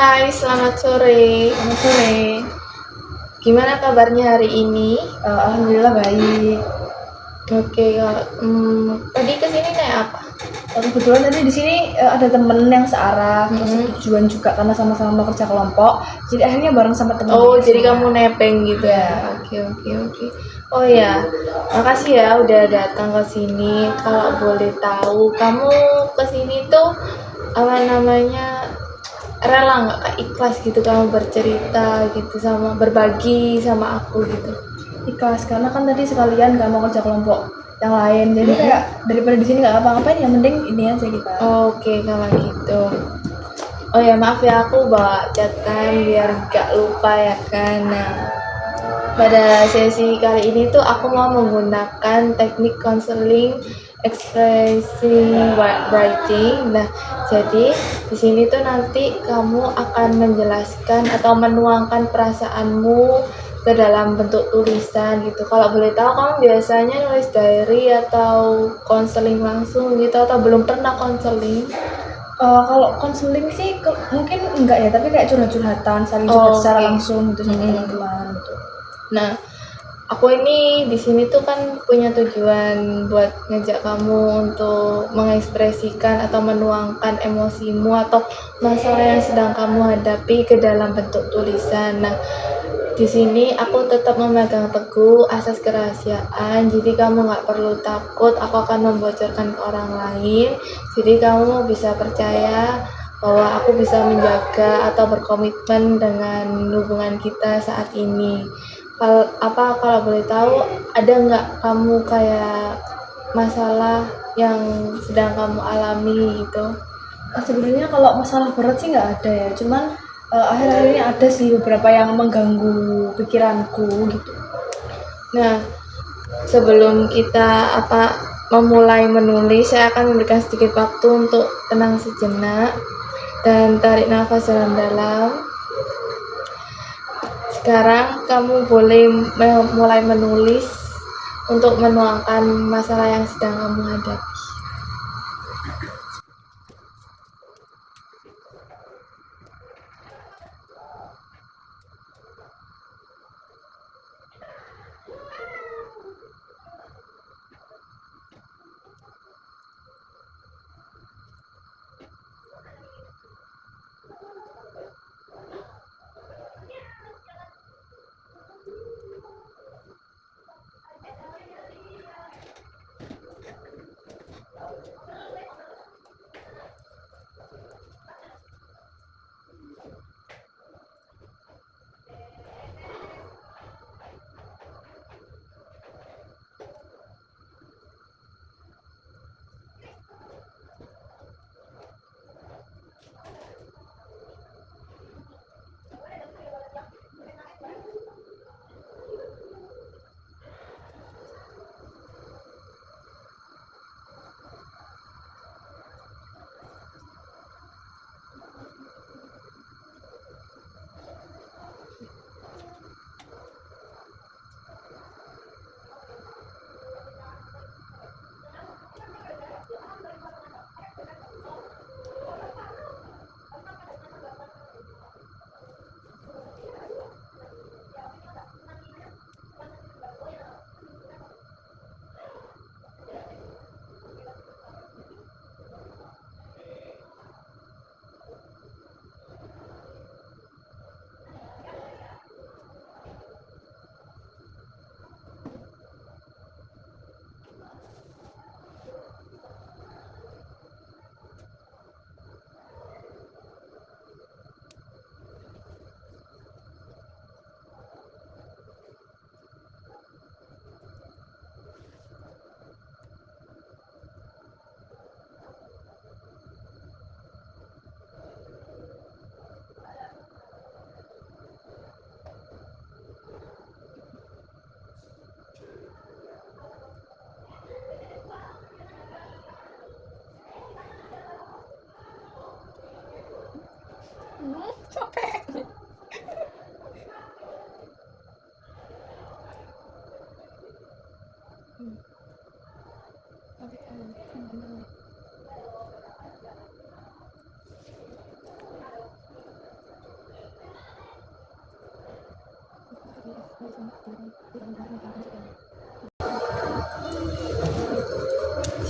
Hai, selamat sore. Selamat sore. Gimana kabarnya hari ini? Alhamdulillah baik. Oke, kalau tadi kesini naik apa? Kebetulan tadi di sini ada temen yang searah, terus tujuan juga karena sama-sama mau kerja kelompok. Jadi akhirnya bareng sama temen. Oh, jadi kamu nebeng gitu Iya. ya? Oke. Oh ya, makasih ya udah datang ke sini. Kalau boleh tahu, kamu kesini tuh apa namanya rela nggak Kak, ikhlas gitu kamu bercerita gitu sama berbagi sama aku gitu? Ikhlas karena kan tadi sekalian gak mau kerja kelompok yang lain. Jadi kayak daripada di sini nggak apa-ngapain, yang penting ini aja kita. Oke, kalau gitu. Oh ya, maaf ya aku bawa catatan biar gak lupa ya kan. Nah, pada sesi kali ini tuh aku mau menggunakan teknik counseling expressing writing. Nah, jadi di sini tuh nanti kamu akan menjelaskan atau menuangkan perasaanmu ke dalam bentuk tulisan gitu. Kalau boleh tahu kamu biasanya nulis diary atau konseling langsung gitu atau belum pernah konseling? Kalau konseling sih mungkin enggak ya, tapi kayak curhat-curhatan, saling curhat secara langsung gitu sama teman-teman gitu. Nah, aku ini di sini tuh kan punya tujuan buat ngajak kamu untuk mengekspresikan atau menuangkan emosimu atau masalah yang sedang kamu hadapi ke dalam bentuk tulisan. Nah, di sini aku tetap memegang teguh asas kerahasiaan, jadi kamu nggak perlu takut aku akan membocorkan ke orang lain. Jadi kamu bisa percaya bahwa aku bisa menjaga atau berkomitmen dengan hubungan kita saat ini. Kalau boleh tahu, ada nggak kamu kayak masalah yang sedang kamu alami gitu? Sebenarnya kalau masalah berat sih nggak ada ya, cuman akhir-akhir ini ada sih beberapa yang mengganggu pikiranku gitu. Nah, sebelum kita memulai menulis, saya akan memberikan sedikit waktu untuk tenang sejenak dan tarik nafas dalam-dalam. Sekarang kamu boleh mulai menulis untuk menuangkan masalah yang sedang kamu hadapi.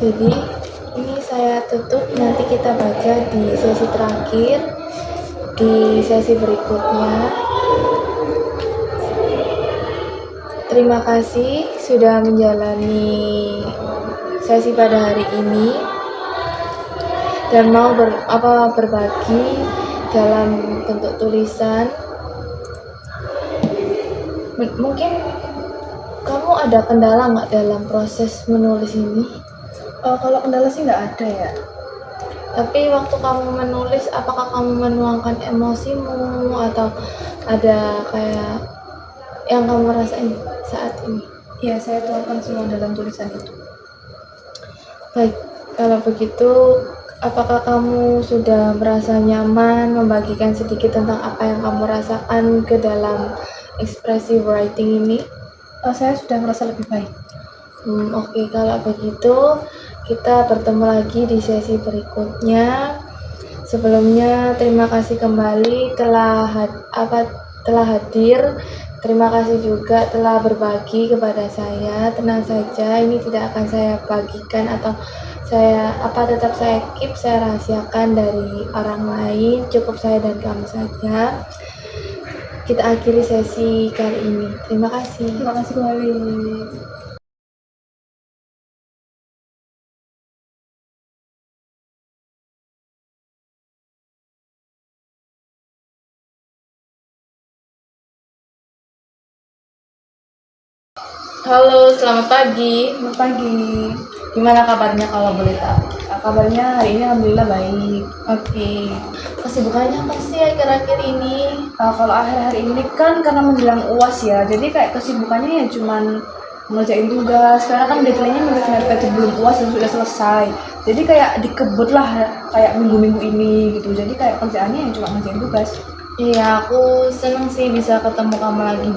Jadi ini saya tutup, nanti kita baca di sesi terakhir, di sesi berikutnya. Terima kasih sudah menjalani sesi pada hari ini dan mau berbagi dalam bentuk tulisan. Mungkin kamu ada kendala nggak dalam proses menulis ini? Kalau kendala sih nggak ada ya. Tapi waktu kamu menulis, apakah kamu menuangkan emosimu atau ada kayak yang kamu rasain saat ini? Ya, saya tuangkan semua dalam tulisan itu. Baik, kalau begitu, apakah kamu sudah merasa nyaman membagikan sedikit tentang apa yang kamu rasakan ke dalam expressive writing ini? Saya sudah merasa lebih baik. Oke, kalau begitu kita bertemu lagi di sesi berikutnya. Sebelumnya terima kasih kembali telah hadir. Terima kasih juga telah berbagi kepada saya. Tenang saja, ini tidak akan saya bagikan atau tetap saya keep, saya rahasiakan dari orang lain. Cukup saya dan kamu saja. Kita akhiri sesi kali ini. Terima kasih. Terima kasih kembali. Halo, selamat pagi. Selamat pagi. Gimana kabarnya kalau boleh tahu? Kabarnya hari ini alhamdulillah baik. Oke. Kesibukannya apa sih akhir-akhir ini? Kalau akhir-akhir ini kan karena menjelang UAS ya, jadi kayak kesibukannya ya cuman ngerjain tugas. Karena kan deadline-nya mepet-mepet sebelum UAS dan sudah selesai. Jadi kayak dikebut lah kayak minggu-minggu ini gitu. Jadi kayak kerjaannya ya cuma ngerjain tugas. Iya, aku seneng sih bisa ketemu kamu lagi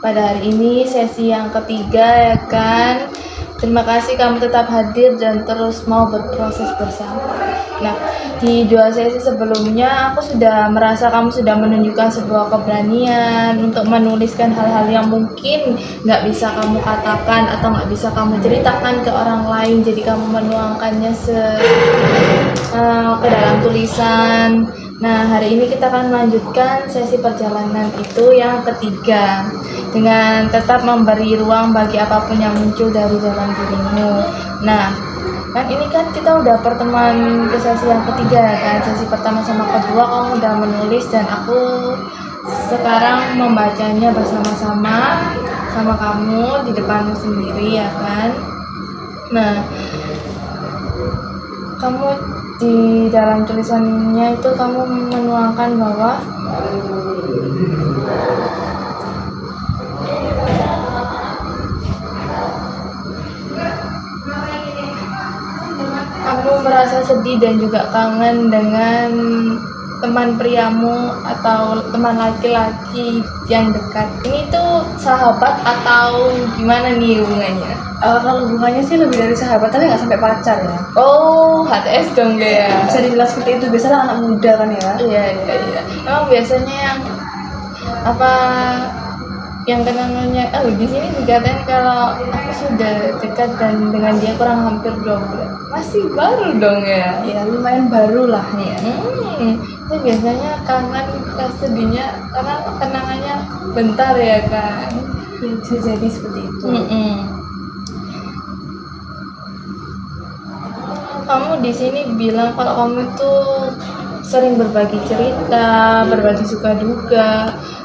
pada hari ini, sesi yang ketiga ya kan. Terima kasih kamu tetap hadir dan terus mau berproses bersama. Nah, di 2 sesi sebelumnya aku sudah merasa kamu sudah menunjukkan sebuah keberanian untuk menuliskan hal-hal yang mungkin nggak bisa kamu katakan atau nggak bisa kamu ceritakan ke orang lain. Jadi kamu menuangkannya ke dalam tulisan. Nah, hari ini kita akan melanjutkan sesi perjalanan itu yang ketiga dengan tetap memberi ruang bagi apapun yang muncul dari dalam dirimu. Nah, kan ini kan kita udah pertemuan ke sesi yang ketiga kan. Sesi pertama sama kedua kamu udah menulis dan aku sekarang membacanya bersama-sama sama kamu di depanmu sendiri ya kan. Nah, kamu di dalam tulisannya itu kamu menuangkan bahwa kamu merasa sedih dan juga kangen dengan teman priamu atau teman laki-laki yang dekat. Ini tuh sahabat atau gimana nih hubungannya? Kalau hubungannya sih lebih dari sahabat, tapi nggak sampai pacar ya. Oh, HTS dong ya. Bisa dibilang seperti itu, biasanya anak muda kan ya. Iya. Emang biasanya yang kenangannya, di sini dikatain kalau aku sudah dekat dan dengan dia kurang hampir 2 bulan. Masih baru dong ya. Ya lumayan baru lah ya. Itu biasanya kangen sedihnya karena kenangannya bentar ya kan. Ya, bisa jadi seperti itu. Kamu di sini bilang kalau kamu itu sering berbagi cerita, berbagi suka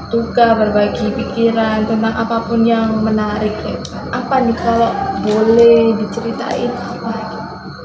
duka, berbagi pikiran tentang apapun yang menarik ya kan. Apa nih kalau boleh diceritain apa?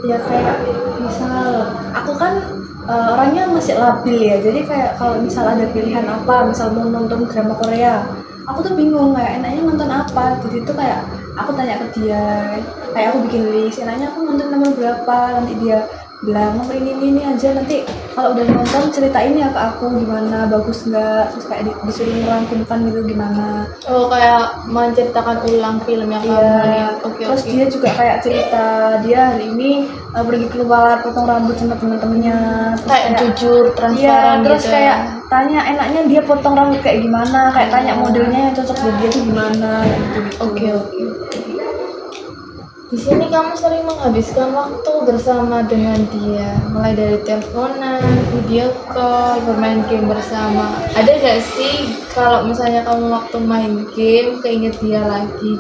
Ya kayak misal aku kan orangnya masih labil ya, jadi kayak kalau misal ada pilihan apa, misal mau nonton drama Korea, aku tuh bingung kayak enaknya nonton apa. Jadi itu kayak aku tanya ke dia, kayak aku bikin list, enaknya aku nonton nomor berapa, nanti dia bilang nomor ini aja, nanti kalau udah nonton ceritain ya ke aku gimana, bagus nggak, terus kayak disuruh merangkumkan gitu gimana. Oh, kayak menceritakan ulang film yang kamu lihat. Terus dia juga kayak cerita dia hari ini pergi keluar potong rambut sama teman-temannya, kayak jujur, transparan terus gitu. kayak tanya enaknya dia potong rambut kayak gimana, kayak tanya modelnya yang cocok buat dia tuh gimana gitu. Oke. Di sini kamu sering menghabiskan waktu bersama dengan dia, mulai dari teleponan, video call, bermain game bersama. Ada gak sih kalau misalnya kamu waktu main game keinget dia lagi?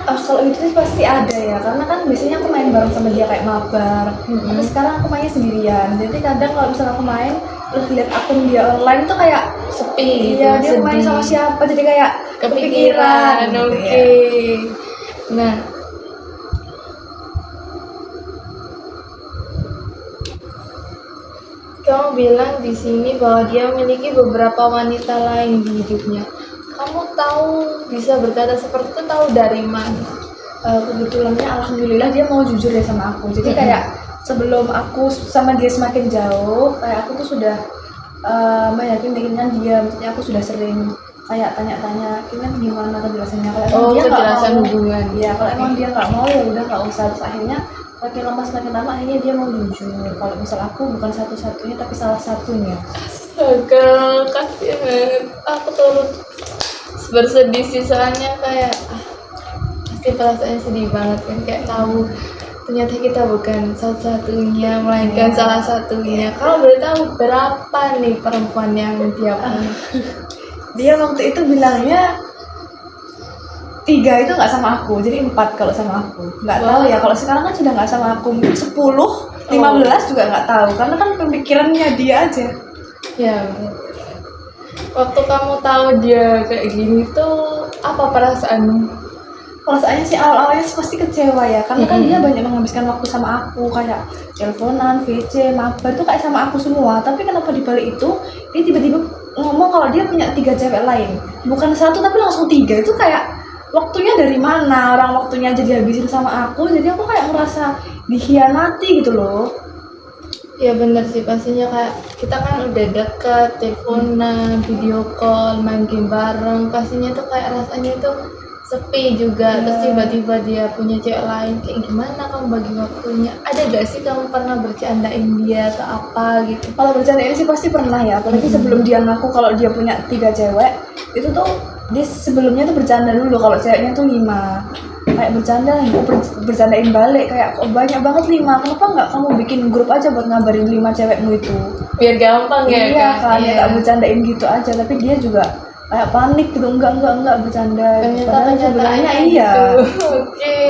Kalau itu sih pasti ada ya, karena kan biasanya aku main bareng sama dia kayak mabar. Tapi sekarang aku mainnya sendirian, jadi kadang kalau misalnya aku main terus lihat akun dia online tuh kayak Sepi, iya dia main sama siapa, jadi kayak kepikiran. gitu Oke. ya. Nah, kamu bilang di sini bahwa dia memiliki beberapa wanita lain di hidupnya. Kamu tahu bisa berkata seperti itu tahu dari mana? Kebetulannya alhamdulillah dia mau jujur ya sama aku, jadi kayak sebelum aku sama dia semakin jauh, kayak aku tuh sudah meyakinkan dia, maksudnya aku sudah sering kayak tanya-tanya ini gimana kejelasannya, kalau emang dia nggak Kejelasan mau, hubungan. ya kalau emang dia nggak mau ya udah nggak usah. Terus akhirnya semakin lama akhirnya dia mau jujur kalau misal aku bukan satu-satunya tapi salah satunya. Astaga, kasihan banget. Aku turut bersedih sih, soalnya kayak pasti perasaannya sedih banget kan, kayak tahu ternyata kita bukan satu-satunya melainkan salah satunya. Kamu boleh tahu berapa nih perempuan yang dia punya? Dia waktu itu bilangnya 3 itu nggak sama aku, jadi 4 kalau sama aku. Nggak tahu ya, kalau sekarang kan sudah nggak sama aku, mungkin 10, 15 juga nggak tahu, karena kan pemikirannya dia aja. Ya bener. Waktu kamu tahu dia kayak gini tuh apa perasaanmu? Perasaannya sih awal-awalnya sih pasti kecewa ya, karena kan dia banyak menghabiskan waktu sama aku, kayak teleponan, VC, mabar tuh kayak sama aku semua. Tapi kenapa di balik itu dia tiba-tiba ngomong kalau dia punya 3 cewek lain, bukan 1 tapi langsung 3. Itu kayak waktunya dari mana, orang waktunya aja dihabisin sama aku, jadi aku kayak merasa dikhianati gitu loh. Ya bener sih, pastinya kayak kita kan udah dekat, teleponan, video call, main game bareng, pastinya tuh kayak rasanya tuh sepi juga. Terus tiba-tiba dia punya cewek lain, kayak gimana kamu bagi waktunya? Ada gak sih kamu pernah bercandain dia atau apa gitu? Kalau bercandain sih pasti pernah ya, apalagi sebelum dia ngaku kalau dia punya 3 cewek, itu tuh dia sebelumnya tuh bercanda dulu kalau ceweknya tuh 5. Kayak bercanda, bercandain balik kayak kok banyak banget 5, kenapa nggak kamu bikin grup aja buat ngabarin 5 cewekmu itu, Biar gampang ya iya kan, Iya. ya tak bercandain gitu aja. Tapi dia juga kayak panik gitu, enggak bercanda. Ternyata Padahal sebenarnya kenyataannya iya gitu. Oke,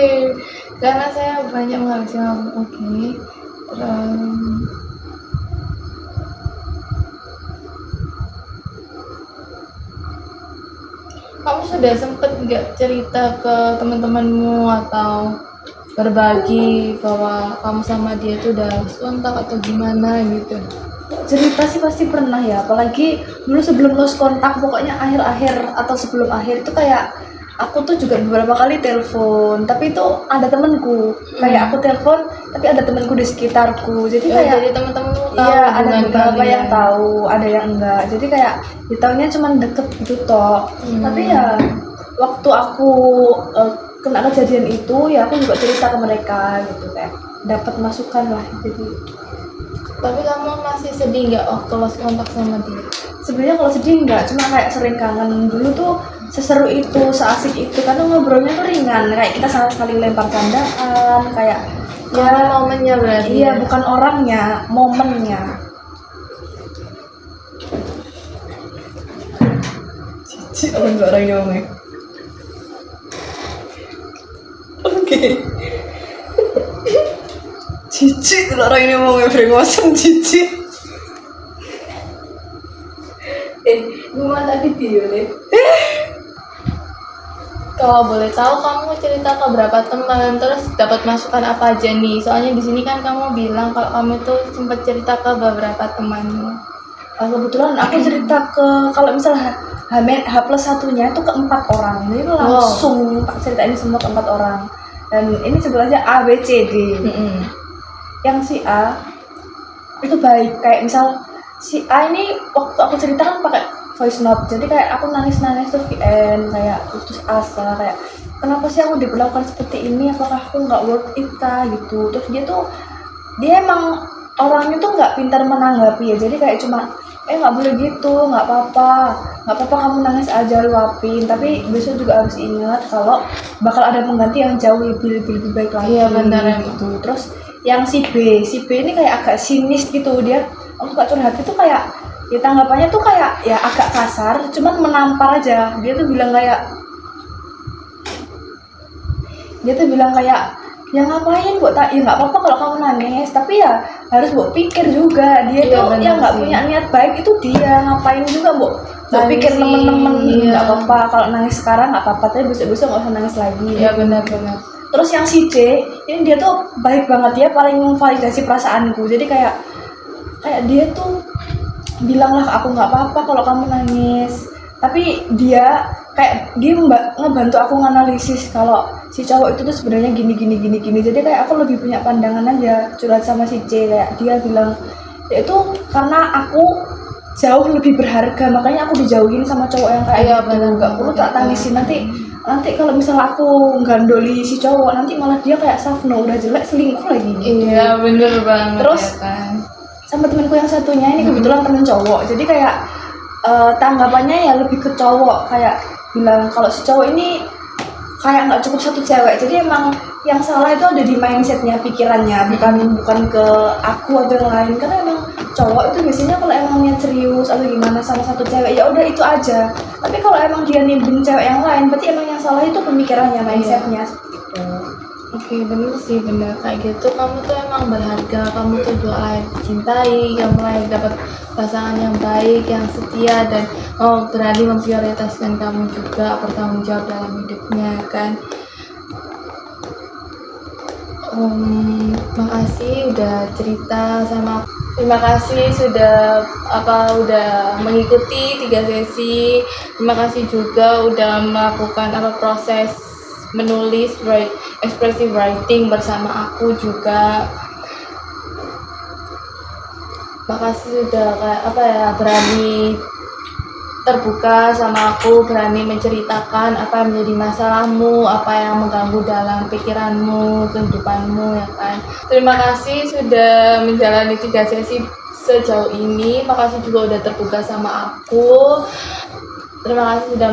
karena saya banyak menghabiskan waktu. Oke. Kamu sudah sempet nggak cerita ke teman-temanmu atau berbagi bahwa kamu sama dia tuh udah lost kontak atau gimana gitu? Cerita sih pasti pernah ya, apalagi dulu sebelum lost kontak, pokoknya akhir-akhir atau sebelum akhir itu kayak aku tuh juga beberapa kali telepon, tapi itu ada temenku, kayak aku telepon tapi ada temenku di sekitarku, jadi kayak Jadi teman-temanmu tahu iya ada hubungan beberapa kalian. yang tahu, ada yang enggak, jadi kayak ditaunya cuma deket gitu toh. Tapi ya waktu aku kena kejadian itu ya aku juga cerita ke mereka gitu, kayak dapat masukan lah. Jadi Tapi kamu masih sedih nggak waktu lost kontak sama dia? sebenarnya kalau sedih enggak, cuma kayak sering kangen. Dulu tuh seseru itu, seasik itu, karena ngobrolnya tuh ringan, kayak kita sama sekali lempar candaan, kayak Karena momennya berarti. iya bukan orangnya, momennya. Cici, apa enggak orangnya ngomongnya? Oke. Cici, orang ini ngomongnya brengosem cici. Gimana tadi dia nih? Kalau boleh tahu kamu cerita ke berapa teman, terus dapat masukan apa aja nih? Soalnya di sini kan kamu bilang kalau kamu tuh sempat cerita ke beberapa temanmu. Kebetulan aku cerita ke, kalau misalnya H plus satunya itu ke 4 orang, jadi langsung tak ceritain semua ke 4 orang. Dan ini sebenarnya A, B, C, D. Yang si A itu baik, kayak misal si A ini waktu aku ceritakan pakai voice note, jadi kayak aku nangis tuh VN, kayak putus asa, kayak kenapa sih aku diperlakukan seperti ini, apakah aku nggak worth it kah gitu. Terus dia emang orangnya tuh nggak pintar menanggapi ya, jadi kayak cuma nggak boleh gitu, nggak apa-apa kamu nangis aja, luapin, tapi besok juga harus ingat kalau bakal ada pengganti yang jauh lebih baik lagi. Iya, benar, emang. gitu. Terus yang si B ini kayak agak sinis gitu, dia suka curhat itu kayak ya tanggapannya tuh kayak ya agak kasar, cuman menampar aja. Dia tuh bilang kayak ya ngapain buat tak, ya nggak apa-apa kalau kamu nangis, tapi ya harus buat pikir juga. Dia Iya, tuh benar yang nggak sih. punya niat baik itu dia, ngapain juga buat Nangis pikir sih, temen-temen. iya. Nggak apa-apa kalau nangis sekarang, nggak apa-apa, tapi besok-besok nggak usah nangis lagi. Iya, benar-benar. Terus yang si C ini dia tuh baik banget, dia paling memvalidasi perasaanku. Jadi kayak dia tuh bilang lah aku nggak apa-apa kalau kamu nangis, tapi dia ngebantu aku nganalisis kalau si cowok itu tuh sebenarnya gini. Jadi kayak aku lebih punya pandangan aja curhat sama si C. Kayak dia bilang ya itu karena aku jauh lebih berharga, makanya aku dijauhin sama cowok yang kayak Iya, gitu. benar Nggak perlu tak banget, tangisin, nanti kalau misalnya aku gandoli si cowok, nanti malah dia kayak Safno, udah jelek selingkuh lagi gitu. Iya, bener banget. Terus, ya kan. sama temanku yang satunya ini kebetulan temen cowok, jadi kayak tanggapannya ya lebih ke cowok, kayak bilang kalau si cowok ini kayak nggak cukup satu cewek, jadi emang yang salah itu ada di mindsetnya, pikirannya, bukan ke aku atau yang lain. Karena emang cowok itu biasanya kalau emang niat serius atau gimana sama satu cewek ya udah itu aja, tapi kalau emang dia nimbun cewek yang lain, berarti emang yang salah itu pemikirannya, mindsetnya seperti itu. Oke, bener sih, bener kayak gitu. Kamu tuh emang berharga, kamu tuh layak dicintai, kamu layak dapat pasangan yang baik, yang setia, dan berani memprioritaskan kamu juga, bertanggung jawab dalam hidupnya kan. Makasih udah cerita sama aku. Terima kasih udah mengikuti 3 sesi. Terima kasih juga udah melakukan proses menulis expressive writing bersama aku juga. Makasih sudah berani terbuka sama aku, berani menceritakan apa yang menjadi masalahmu, apa yang mengganggu dalam pikiranmu, kehidupanmu ya kan. Terima kasih sudah menjalani 3 sesi sejauh ini. Makasih juga udah terbuka sama aku. Terima kasih sudah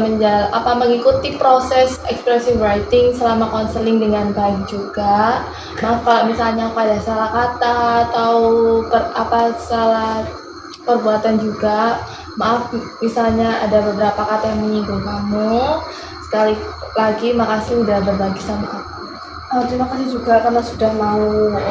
mengikuti proses expressive writing selama konseling dengan baik juga. Maaf kalau misalnya aku ada salah kata atau salah perbuatan juga. Maaf misalnya ada beberapa kata yang menyinggung kamu. Sekali lagi makasih udah berbagi sama aku. Terima kasih juga karena sudah mau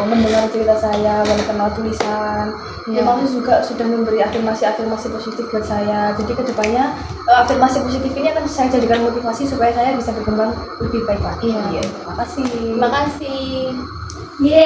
mendengar cerita saya, mengenal tulisan. Terima kasih juga sudah memberi afirmasi positif buat saya. Jadi kedepannya afirmasi positif ini akan saya jadikan motivasi supaya saya bisa berkembang lebih baik lagi. Iya. Terima kasih. Terima kasih. Yeay.